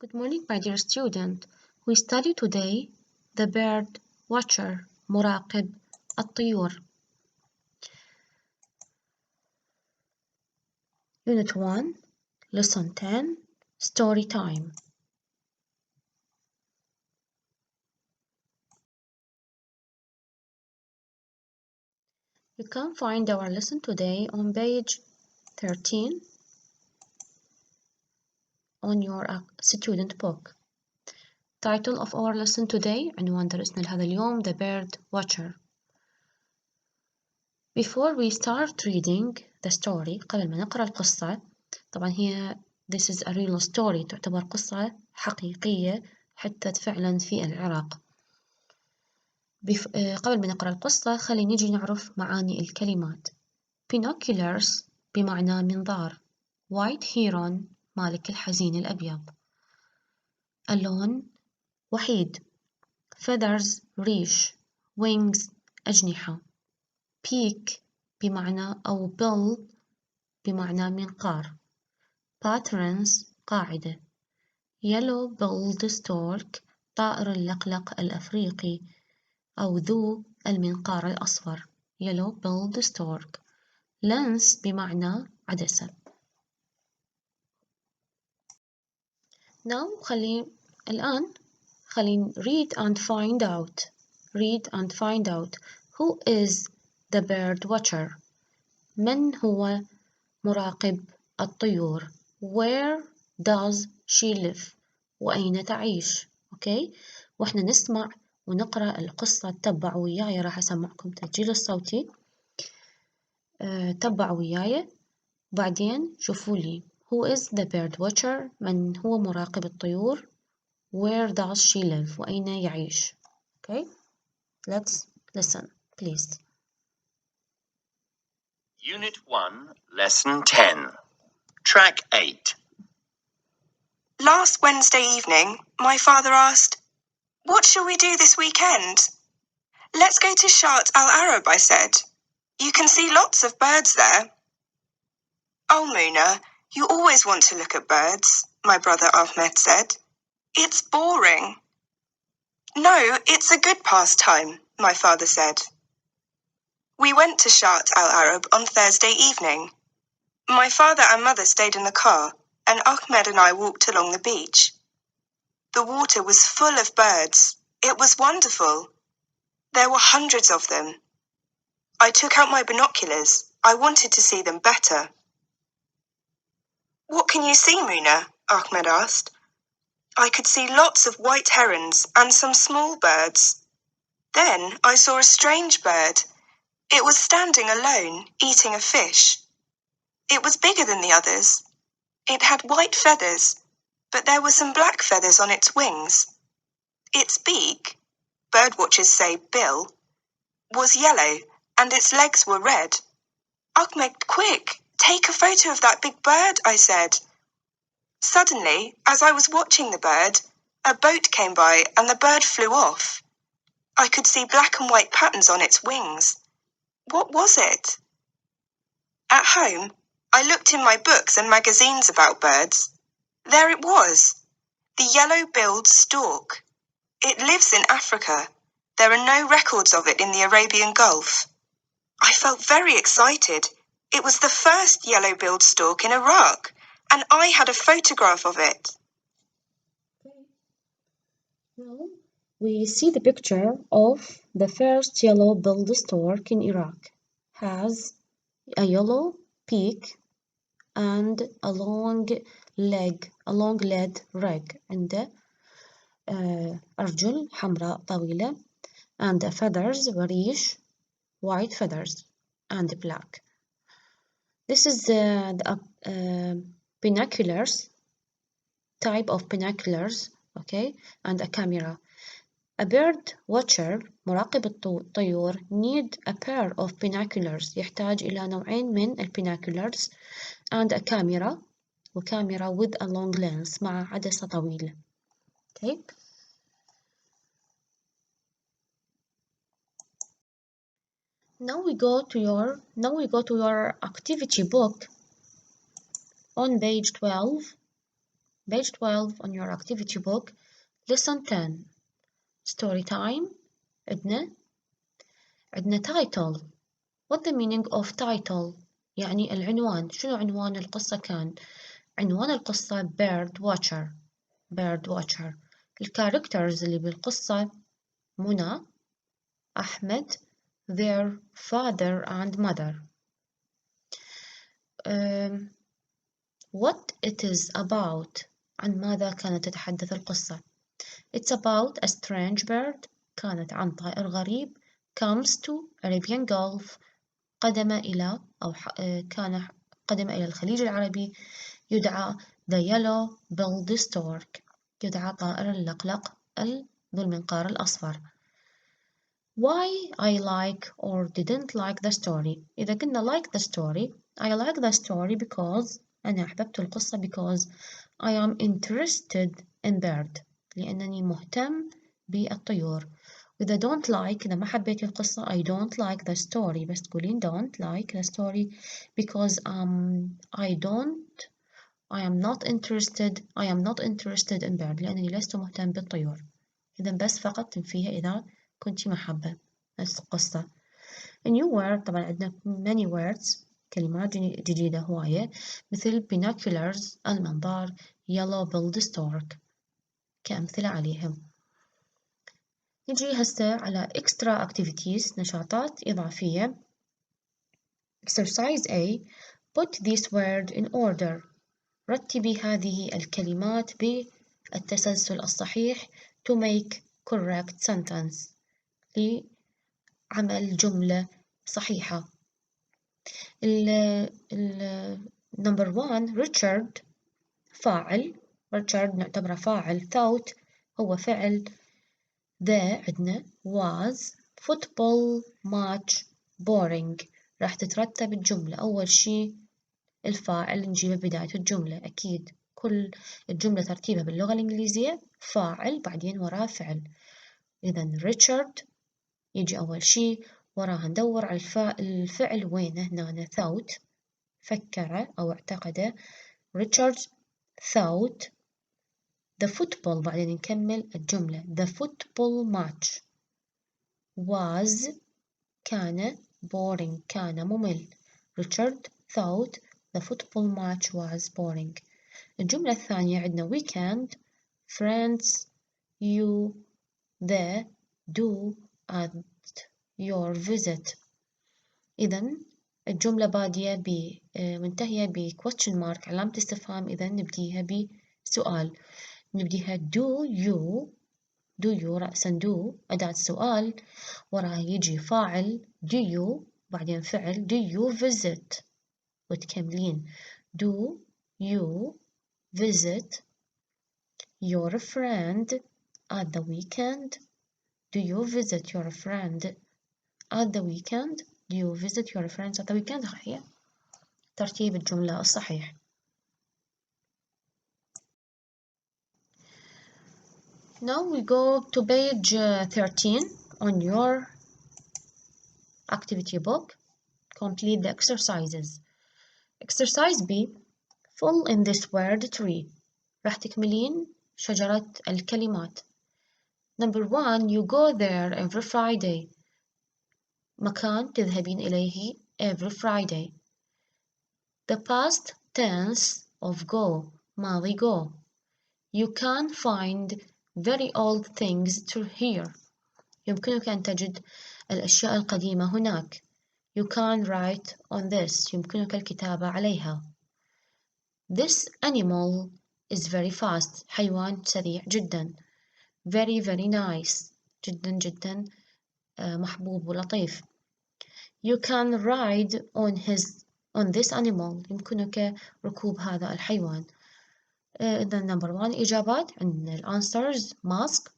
Good morning, my dear student. We study today the bird watcher, مراقب الطيور. Unit 1, Lesson 10, Story Time. You can find our lesson today on page 13 on your student book. Title of our lesson today عنوان درسنا لهذا اليوم The Bird Watcher. Before we start reading the story قبل ما نقرأ القصة طبعا هي this is a real story تعتبر قصة حقيقية حتى فعلا في العراق. قبل ما نقرأ القصة خلينا نجي نعرف معاني الكلمات. Binoculars بمعنى منظار. White heron مالك الحزين الأبيض. Alone وحيد. Feathers ريش. Wings أجنحة. Peak بمعنى أو bill بمعنى منقار. Patterns قاعدة. Yellow-billed stork طائر اللقلق الأفريقي أو ذو المنقار الأصفر. Yellow-billed stork. Lens بمعنى عدسة. Now الآن read and find out. Read and find out. Who is the bird watcher? من هو مراقب الطيور؟ Where does she live? وأين تعيش؟ أوكي؟ وإحنا نسمع ونقرأ القصة. تتبعوا وياي، راح أسمعكم تسجيل الصوتي. تتبعوا وياي بعدين شوفوا لي Who is the bird watcher؟ من هو مراقب الطيور؟ Where does she live؟ وأين يعيش؟ Okay, let's listen, please. Unit 1, Lesson 10, Track 8. Last Wednesday evening, my father asked, "What shall we do this weekend?" "Let's go to Shat al-Arab," I said. "You can see lots of birds there." "Oh, Muna, you always want to look at birds," my brother Ahmed said. "It's boring." "No, it's a good pastime," my father said. We went to Shat al-Arab on Thursday evening. My father and mother stayed in the car, and Ahmed and I walked along the beach. The water was full of birds. It was wonderful. There were hundreds of them. I took out my binoculars. I wanted to see them better. "What can you see, Muna?" Ahmed asked. I could see lots of white herons and some small birds. Then I saw a strange bird. It was standing alone, eating a fish. It was bigger than the others. It had white feathers, but there were some black feathers on its wings. Its beak, birdwatchers say bill, was yellow and its legs were red. "Ahmed, quick, take a photo of that big bird," I said. Suddenly, as I was watching the bird, a boat came by and the bird flew off. I could see black and white patterns on its wings. What was it? At home, I looked in my books and magazines about birds. There it was, the yellow-billed stork. It lives in Africa. There are no records of it in the Arabian Gulf. I felt very excited. It was the first yellow-billed stork in Iraq, and I had a photograph of it. Now we see the picture of the first yellow-billed stork in Iraq. Has a yellow beak and a long lead rag. عنده أرجل حمراء طويلة and the feathers وريش white feathers and black. This is the binoculars, type of binoculars, okay, and a camera. A bird watcher مراقب الطيور need a pair of binoculars يحتاج إلى نوعين من binoculars and a camera وكاميرا with a long lens مع عدسة طويلة. Okay. Now we go to your activity book on page 12. page 12 on your activity book, lesson 10. Story time. عندنا title. What the meaning of title؟ يعني العنوان. شنو عنوان القصة كان؟ عنوان القصة bird watcher. الكاركترز اللي بالقصة منى، أحمد, their father and mother. What it is about. عن ماذا كانت تتحدث القصة؟ It's about a strange bird. كانت عن طائر غريب. Comes to Arabian Gulf. كان قدم إلى الخليج العربي. يدعى the yellow-billed stork. يدعى طائر اللقلق ذو المنقار الأصفر. Why I like or didn't like the story. إذا قلنا like the story, I like the story because أنا أحببت القصة because I am interested in bird. لأنني مهتم بالطيور. وإذا don't like إذا ما حبيت القصة I don't like the story بس تقولين don't like the story because I am not interested in bird لأنني لست مهتم بالطيور. إذا بس فقط تنفيها إذا كنتي محبة نفس القصة. A new word طبعا عندنا many words كلمات جديدة هواية مثل binoculars المنظار yellow-billed stork كأمثلة عليهم. نجي هسه على extra activities نشاطات إضافية. Exercise A. Put this word in order. رتبي هذه الكلمات بالتسلسل الصحيح to make correct sentence. لعمل جملة صحيحة. number 1 Richard فاعل. Richard نعتبره فاعل. thought هو فعل. the عندنا was football match boring. راح تترتب الجملة. أول شي الفاعل نجيبه بداية الجملة. أكيد كل الجملة ترتيبها باللغة الإنجليزية فاعل بعدين وراه فعل. إذا ريتشارد يجي أول شي وراه ندور على الفعل وينه هنا thought فكر أو اعتقد. ريتشارد thought the football بعدين نكمل الجملة the football match was كان boring كان ممل. ريتشارد thought the football match was boring. الجملة الثانية عندنا weekend friends you the do at your visit. إذا الجملة بادية منتهية ب question mark علامة استفهام. إذا نبديها بسؤال. نبديها do you رأسا do أداة سؤال وراها يجي فاعل do you بعدين فعل do you visit وتكملين do you visit your friend at the weekend. Do you visit your friend at the weekend? Do you visit your friends at the weekend؟ هي ترتيب الجملة الصحيح. Now we go to page 13 on your activity book. Complete the exercises. Exercise B. Fill in this word tree. راح تكملين شجرة الكلمات. Number 1 you go there every Friday. مكان تذهبين إليه every Friday. The past tense of go ماضي go. You can find very old things to here. يمكنك أن تجد الأشياء القديمة هناك. You can write on this. يمكنك الكتابة عليها. This animal is very fast. حيوان سريع جدا. Very very nice. جدا جدا محبوب ولطيف. You can ride on this animal. يمكنك ركوب هذا الحيوان. إذا number 1 إجابات عندنا answers mask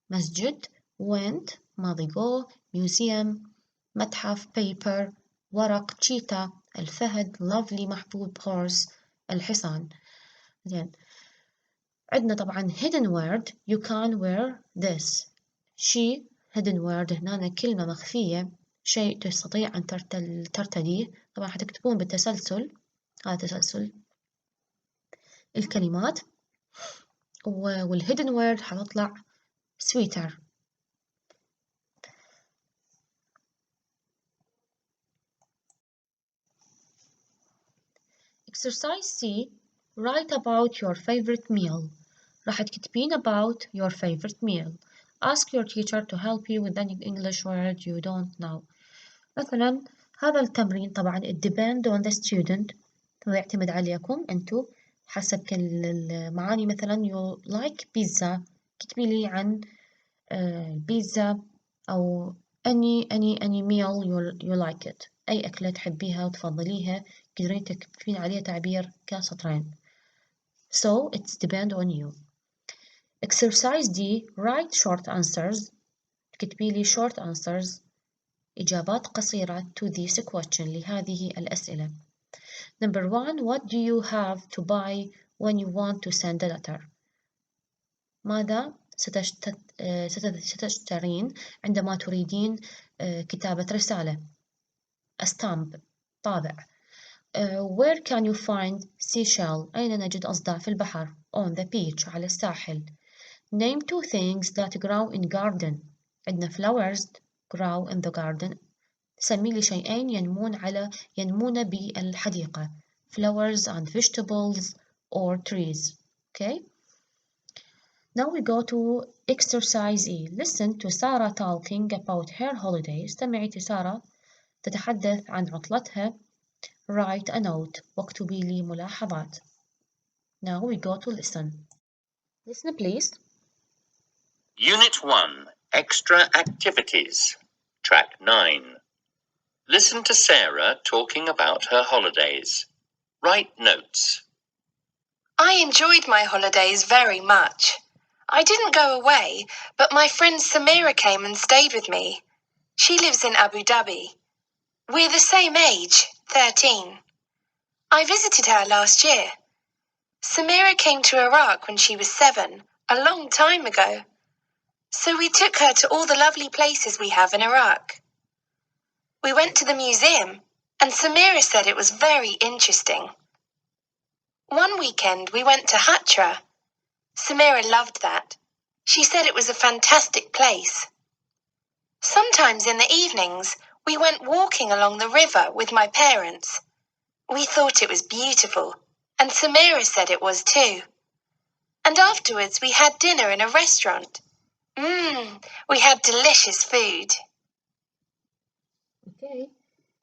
مسجد went ماضي go museum متحف paper ورق cheetah الفهد lovely محبوب horse الحصان. زين عندنا طبعا hidden word you can wear this. شي hidden word هنا كلمة مخفية شيء تستطيع أن ترتديه. طبعا حتكتبون بالتسلسل. هذا تسلسل الكلمات. والhidden word حتطلع sweeter. Exercise C. Write about your favorite meal. راح تكتبين about your favorite meal. Ask your teacher to help you with any English word you don't know. مثلا هذا التمرين طبعا it depend on the student. يعتمد عليكم أنتو حسب كل المعاني. مثلا you like pizza. كتبي لي عن pizza أو any meal you like it. أي أكلة تحبيها وتفضليها تقدرين تكتبين عليها تعبير كسطرين. So it's depend on you. Exercise D. Write short answers. تكتبي لي short answers. إجابات قصيرة to this question لهذه الأسئلة. Number 1. What do you have to buy when you want to send a letter? ماذا ستشترين عندما تريدين كتابة رسالة؟ A stamp. طابع. Where can you find seashell? أين نجد أصداء في البحر? On the beach. على الساحل. Name 2 things that grow in garden. عندنا flowers grow in the garden. سمي لي شيئين ينمون بالحديقة. Flowers and vegetables or trees. Okay. Now we go to exercise E. Listen to Sarah talking about her holiday. استمعي لسارة تتحدث عن عطلتها. Write a note. واكتبي لي ملاحظات. Now we go to listen. Listen please. Unit 1. Extra activities. Track 9. Listen to Sarah talking about her holidays. Write notes. I enjoyed my holidays very much. I didn't go away, but my friend Samira came and stayed with me. She lives in Abu Dhabi. We're the same age, 13. I visited her last year. Samira came to Iraq when she was 7, a long time ago. So we took her to all the lovely places we have in Iraq. We went to the museum, and Samira said it was very interesting. One weekend we went to Hatra. Samira loved that. She said it was a fantastic place. Sometimes in the evenings, we went walking along the river with my parents. We thought it was beautiful, and Samira said it was too. And afterwards we had dinner in a restaurant. We had delicious food. Okay.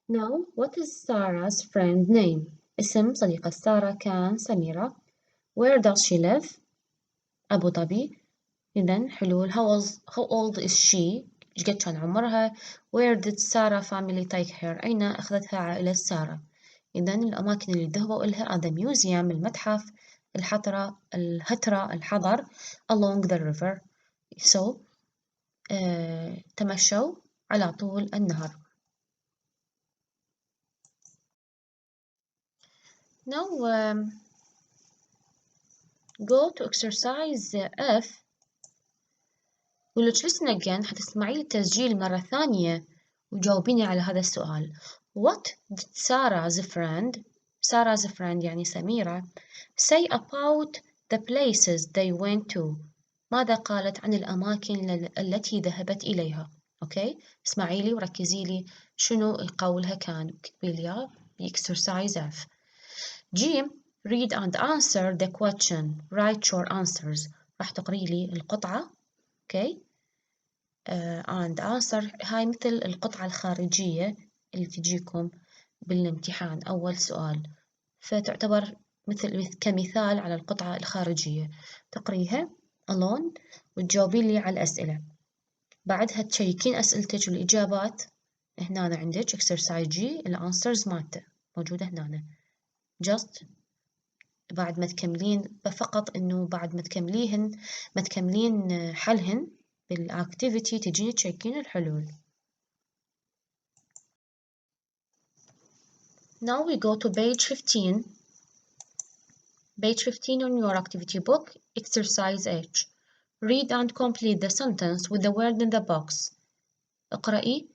Now, what is Sarah's friend name? اسم صديقة سارة كان سميرة. Where does she live? أبو ظبي. إذن حلول. How old is she? إيش قد كان عمرها؟ Where did Sarah family take her? أين أخذتها عائلة سارة؟ إذن الأماكن اللي ذهبوا إلها the museum المتحف الهترة الحضر along the river. So تمشوا على طول النهر. Now go to exercise F. ولو listen again حتسمعي التسجيل مرة ثانية وجاوبيني على هذا السؤال. What did Sarah's friend يعني سميرة say about the places they went to? ماذا قالت عن الأماكن التي ذهبت إليها؟ أوكي اسمعي لي وركزي لي شنو قولها كان. اكتبي لي بإكسرسايز F. G. Read and answer the question. Write short answers. راح تقري لي القطعة. Okay. and answer هاي مثل القطعة الخارجية اللي تجيكم بالامتحان أول سؤال. فتعتبر كمثال على القطعة الخارجية. تقريها alone وتجاوبين لي على الأسئلة. بعدها تشيكين أسئلتك والإجابات. هنا عندك exercise G الانسرز مالته موجودة هنا. just بعد ما تكملين فقط إنه بعد ما تكملين حلهن بالactivity تجين تشيكين الحلول. Now we go to page 15. Page 15 on your activity book, exercise H. Read and complete the sentence with the word in the box. اقرأي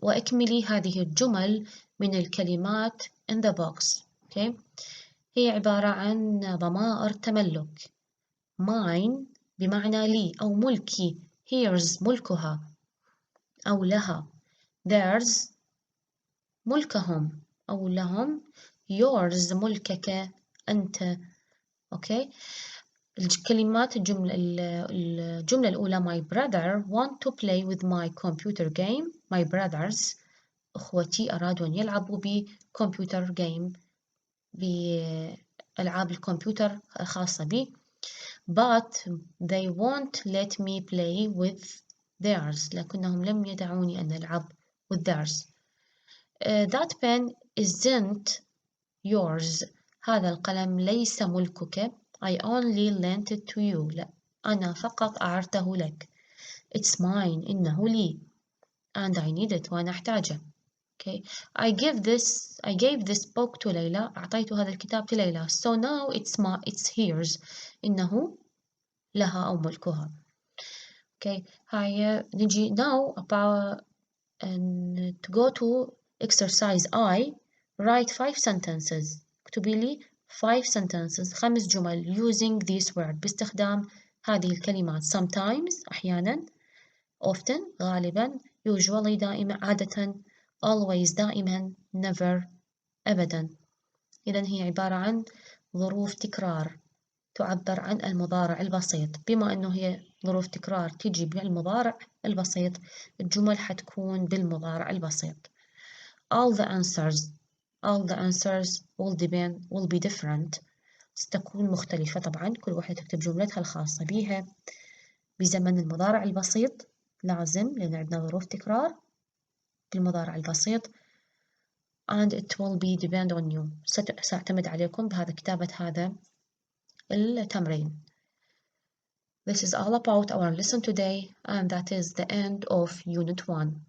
وأكملي هذه الجمل من الكلمات in the box. Okay. هي عبارة عن ضمائر تملك. mine بمعنى لي أو ملكي. hers ملكها أو لها. theirs ملكهم أو لهم. yours ملكك أنت. أوكي. الكلمات الجملة الأولى my brother want to play with my computer game. my brothers أخوتي أرادوا أن يلعبوا بكمبيوتر جيم بألعاب الكمبيوتر الخاصة بي. but they won't let me play with theirs. لكنهم لم يدعوني أن ألعب with theirs. that pen isn't yours. هذا القلم ليس ملكك. I only lent it to you. لا أنا فقط أعرته لك. it's mine إنه لي. and I need it وأنا أحتاجه. Okay. I gave this book to ليلى. أعطيت هذا الكتاب ليلى. so now it's hers. إنه لها أو ملكها. Okay. هاي نجي now about to go to exercise I. write 5 sentences. اكتبي لي 5 sentences 5 جمل using this word باستخدام هذه الكلمات. sometimes أحيانا. often غالبا. usually دائما عادة. always دائما. never أبدا. إذن هي عبارة عن ظروف تكرار تعبر عن المضارع البسيط. بما أنه هي ظروف تكرار تجي بالمضارع البسيط الجمل حتكون بالمضارع البسيط. all the answers will be different. ستكون مختلفة طبعا. كل واحدة تكتب جملتها الخاصة بها بزمن المضارع البسيط لازم لأن عندنا ظروف تكرار بالمضارع البسيط. and it will be depend on you. سأعتمد عليكم بهذا كتابة هذا التمرين. This is all about our lesson today and that is the end of unit 1.